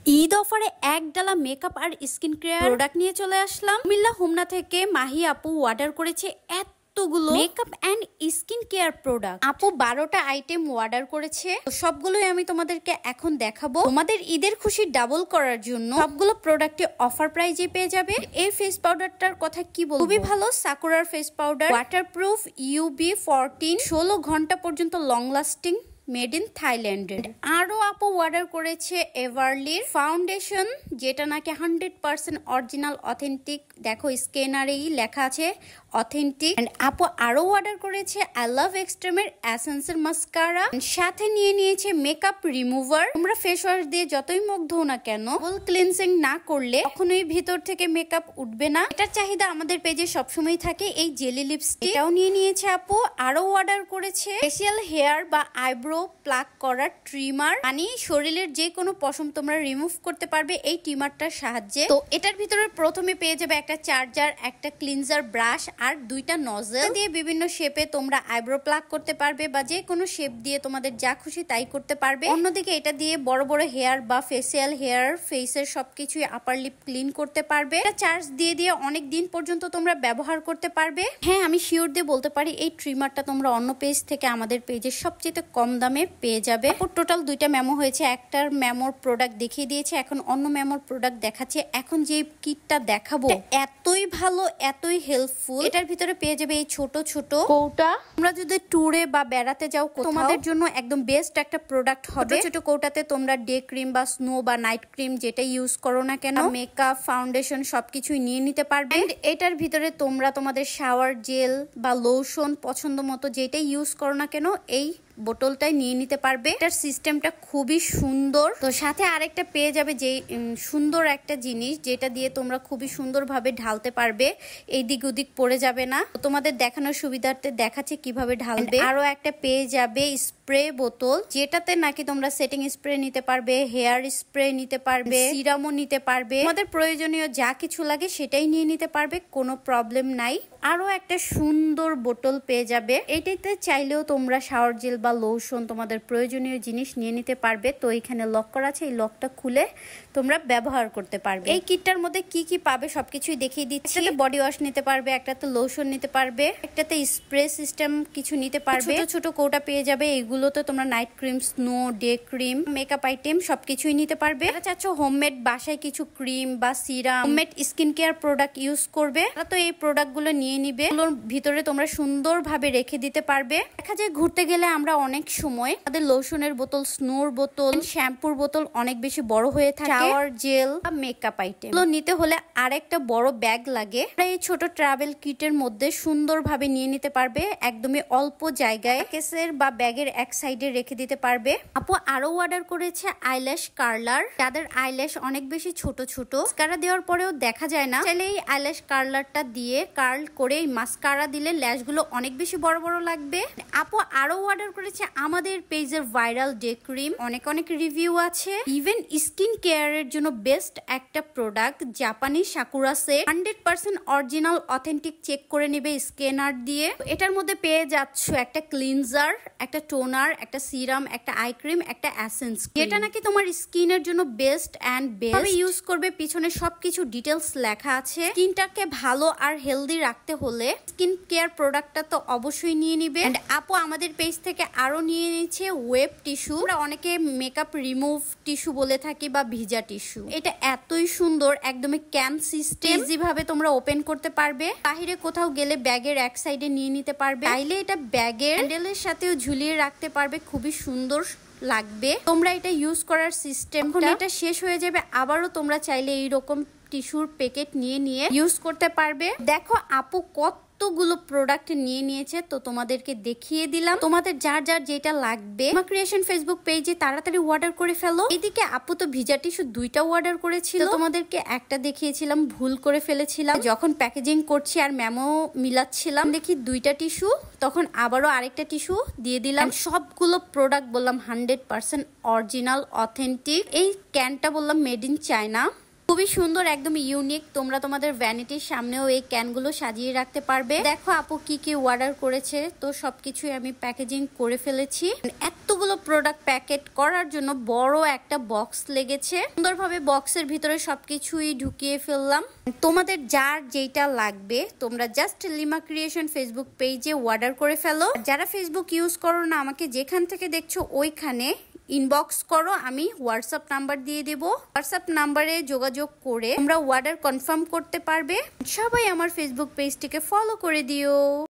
ঈদ অফারে এক ডালা মেকআপ আর স্কিন কেয়ার প্রোডাক্ট নিয়ে চলে আসলাম। কুমিল্লা হোমনা থেকে মাহি আপু অর্ডার করেছে এতগুলো makeup and skin care product. আপু 12টা আইটেম অর্ডার করেছে, সবগুলোই আমি তোমাদেরকে এখন দেখাবো। তোমাদের ঈদের খুশি ডাবল করার জন্য সবগুলো প্রোডাক্টে অফার প্রাইজে পেয়ে যাবে। এই ফেস পাউডারটার কথা কি বলবো, খুবই ভালো। সাকুরার ফেস পাউডার, ওয়াটারপ্রুফ, UV 14, 16 ঘন্টা পর্যন্ত লং লাস্টিং, মেড ইন থাইল্যান্ডের। আরো আপু অর্ডার করেছে এভারলির ফাউন্ডেশন, যেটা নাকি 100% অরিজিনাল অথেন্টিক। দেখো স্ক্যানারেই লেখা আছে অথেন্টিক। আপু আরো অর্ডার করেছে আই লাভ এক্সট্রিমের এসেন্সের মাস্কারা, সাথে নিয়ে নিয়েছে মেকআপ রিমুভার। তোমরা ফেস ওয়াশ দিয়ে যতই মুখ ধোও না কেন, ফুল ক্লিনজিং না করলে কখনোই ভিতর থেকে মেকআপ উঠবে না। এটার চাহিদা আমাদের পেজে সবসময় থাকে। এই জেলি লিপস্টিক এটাও নিয়ে নিয়েছে আপু। আরো অর্ডার করেছে ফেসিয়াল হেয়ার বা আইব্রো প্লাক করার ট্রিমার, মানে শরীরের যে কোনো পশম তোমরা রিমুভ করতে পারবে এই ট্রিমারটার সাহায্যে। তো এটার ভিতরে প্রথমে পেয়ে যাবে একটা চার্জার, একটা ক্লিনজার ব্রাশ আর দুইটা নজল দিয়ে বিভিন্ন শেপে তোমরা আইব্রো প্লাক করতে পারবে বা যে কোনো শেপ দিয়ে তোমাদের যা খুশি তাই করতে পারবে। অন্যদিকে এটা দিয়ে বড় বড় হেয়ার বা ফেসিয়াল হেয়ার, ফেসের সবকিছুই আপার লিপ ক্লিন করতে পারবে। এটা চার্জ দিয়ে দিয়ে অনেক দিন পর্যন্ত তোমরা ব্যবহার করতে পারবে। হ্যাঁ, আমি শিওর দিয়ে বলতে পারি এই ট্রিমারটা তোমরা অন্য পেজ থেকে আমাদের পেজে সবচেয়ে কম দামে পেয়ে যাবে। টোটাল দুইটা মেমো হয়েছে, একটার মেমোর প্রোডাক্ট দেখিয়ে দিয়েছে, এখন অন্য মেমোর প্রোডাক্ট দেখাচ্ছে। এখন যে কিটটা দেখাবো এতই ভালো, এতই হেল্পফুল। এটার ভিতরে পেয়ে যাবে এই ছোট ছোট কৌটা। তোমরা যদি ট্যুরে বা বেড়াতে যাও তোমাদের জন্য একদম বেস্ট একটা প্রোডাক্ট হবে। ছোট কৌটাতে তোমরা ডে ক্রিম বা স্নো বা নাইট ক্রিম যেটা ইউজ করো না কেন, মেকআপ, ফাউন্ডেশন সবকিছুই নিয়ে নিতে পারবে। এটার ভিতরে তোমরা তোমাদের শাওয়ার জেল বা লোশন পছন্দ মতো যেটা ইউজ করো না কেন এই বোতলটাই নিয়ে নিতে পারবে। এটার সিস্টেমটা খুবই সুন্দর। তো সাথে আরেকটা পেয়ে যাবে যে সুন্দর একটা জিনিস, যেটা দিয়ে তোমরা খুবই সুন্দরভাবে ঢালতে পারবে, এই দিক ওদিক পড়ে যাবে না। তোমাদের দেখানোর সুবিধার্থে দেখাচ্ছে কিভাবে ঢালবে। আরো একটা পেয়ে যাবে স্প্রে বোতল, যেটাতে নাকি তোমরা সেটিং স্প্রে নিতে পারবে, হেয়ার স্প্রে নিতে পারবে, সিরামও নিতে পারবে। তোমাদের প্রয়োজনীয় যা কিছু লাগে সেটাই নিয়ে নিতে পারবে, কোনো প্রবলেম নাই। আরো একটা সুন্দর বোতল পেয়ে যাবে। এটাতে চাইলেও তোমরা শাওয়ার জেল বা লোশন তোমাদের প্রয়োজনীয় জিনিস নিয়ে নিতে পারবে। তো এখানে লক করা আছে, এই লকটা খুলে তোমরা ব্যবহার করতে পারবে। এই কিটটার মধ্যে কি কি পাবে সবকিছুই দেখিয়ে দিচ্ছি। একটাতে বডি ওয়াশ নিতে পারবে, একটাতে লোশন নিতে পারবে, একটাতে স্প্রে সিস্টেম কিছু নিতে পারবে। ছোট ছোট কৌটা পেয়ে যাবে, এগুলোতে তোমরা night cream, snow, day cream, makeup item সবকিছুই নিতে পারবে। যারা চাচ্ছ হোমমেড বাসায় কিছু ক্রিম বা serum, homemade skin care product use করবে, তারা তো এই প্রোডাক্ট গুলো নিয়ে নিবে। এগুলোর ভিতরে তোমরা সুন্দরভাবে রেখে দিতে পারবে। দেখা যায় ঘুরতে গেলে আমরা অনেক সময় আমাদের লোশনের বোতল, স্নোর বোতল, শ্যাম্পুর বোতল অনেক বেশি বড় হয়ে থাকে। শাওয়ার জেল, মেকআপ আইটেম এগুলো নিতে হলে আরেকটা বড় ব্যাগ লাগে। এই ছোট ট্রাভেল কিটের মধ্যে সুন্দরভাবে নিয়ে নিতে পারবে, একদমই অল্প জায়গায় কেসের বা ব্যাগের এক সাইডে রেখে দিতে পারবে। আপু আরো অর্ডার করেছে আইল্যাশ কার্লার, যাদের আইল্যাশ অনেক বেশি ছোট ছোট, মাস্কারা দেওয়ার পরেও দেখা যায় না, চাইলে এই আইল্যাশ কার্লারটা দিয়ে কার্ল করে মাস্কারা দিলে ল্যাশ গুলো অনেক বেশি বড় বড় লাগবে। আপু আরো অর্ডার করেছে আমাদের পেজের ভাইরাল ডে ক্রিম, অনেক অনেক রিভিউ আছে। ইভেন স্কিন কেয়ারের জন্য বেস্ট একটা প্রোডাক্ট, জাপানি Sakura set, 100% original authentic check করে নেবে স্ক্যানার দিয়ে। এটার মধ্যে পেয়ে যাচ্ছ একটা ক্লিনজার, একটা টোনার, একটা সিরাম, একটা আই ক্রিম, একটা এসেন্স, যেটা নাকি তোমার স্কিনের জন্য বেস্ট এন্ড বেস্ট ইউজ করবে। পিছনে সবকিছু ডিটেলস লেখা আছে। স্কিনটাকে ভালো আর হেলদি রাখতে হলে স্কিন কেয়ার প্রোডাক্টটা তো অবশ্যই নিয়ে নিবে। আপু আমাদের পেজ থেকে আরো নিয়ে নিচ্ছে ওয়েব টিস্যু। আমরা অনেকে মেকআপ রিমুভ টিস্যু বলে থাকি বা ভিজা টিস্যু। এটা এতই সুন্দর, একদমই ক্যান সিস্টেম, ইজি ভাবে তোমরা ওপেন করতে পারবে। বাহিরে কোথাও গেলে ব্যাগের এক সাইডে নিয়ে নিতে পারবে, চাইলে এটা ব্যাগের হ্যান্ডেলের সাথেও ঝুলিয়ে রাখতে পারবে, খুবই সুন্দর লাগবে। তোমরা এটা ইউজ করার সিস্টেম, এটা শেষ হয়ে যাবে আবারও তোমরা চাইলে এইরকম টিস্যুর প্যাকেট নিয়ে নিয়ে ইউজ করতে পারবে। দেখো আপু কতগুলো প্রোডাক্ট নিয়ে নিয়েছে, তো তোমাদেরকে দেখিয়ে দিলাম। তোমাদের যার যার যেটা লাগবে আমার ক্রিয়েশন ফেসবুক পেজে তাড়াতাড়ি অর্ডার করে ফেলো। এদিকে আপু তো ভিজা টিস্যু দুইটা অর্ডার করেছিল, তোমাদেরকে একটা দেখিয়েছিলাম, ভুল করে ফেলেছিলাম। যখন প্যাকেজিং করছি আর মেমো মিলাচ্ছিলাম দেখি দুইটা টিস্যু, তখন আবারও আরেকটা টিস্যু দিয়ে দিলাম। সবগুলো প্রোডাক্ট বললাম 100% অরিজিনাল অথেন্টিক। এই ক্যানটা বললাম মেড ইন চায়না, খুবই সুন্দর, একদম ইউনিক। তোমরা তোমাদের ভ্যানিটির সামনেও এই ক্যানগুলো সাজিয়ে রাখতে পারবে। দেখো আপু কি কি অর্ডার করেছে, তো সবকিছুই আমি প্যাকেজিং করে ফেলেছি। এতগুলো প্রোডাক্ট প্যাকেট করার জন্য বড় একটা বক্স লেগেছে। সুন্দরভাবে বক্সের ভিতরে সবকিছুই ঢুকিয়ে ফেললাম। তোমাদের যার যেটা লাগবে তোমরা জাস্ট লিমা ক্রিয়েশন ফেসবুক পেজে অর্ডার করে ফেলো। যারা ফেসবুক ইউজ করো না, আমাকে যেখান থেকে দেখছো ওইখানে ইনবক্স করো, আমি হোয়াটসঅ্যাপ নাম্বার দিয়ে দেবো। হোয়াটসঅ্যাপ নাম্বারে যোগাযোগ করে তোমরা অর্ডার কনফার্ম করতে পারবে। সবাই আমার ফেসবুক পেজটিকে ফলো করে দিও।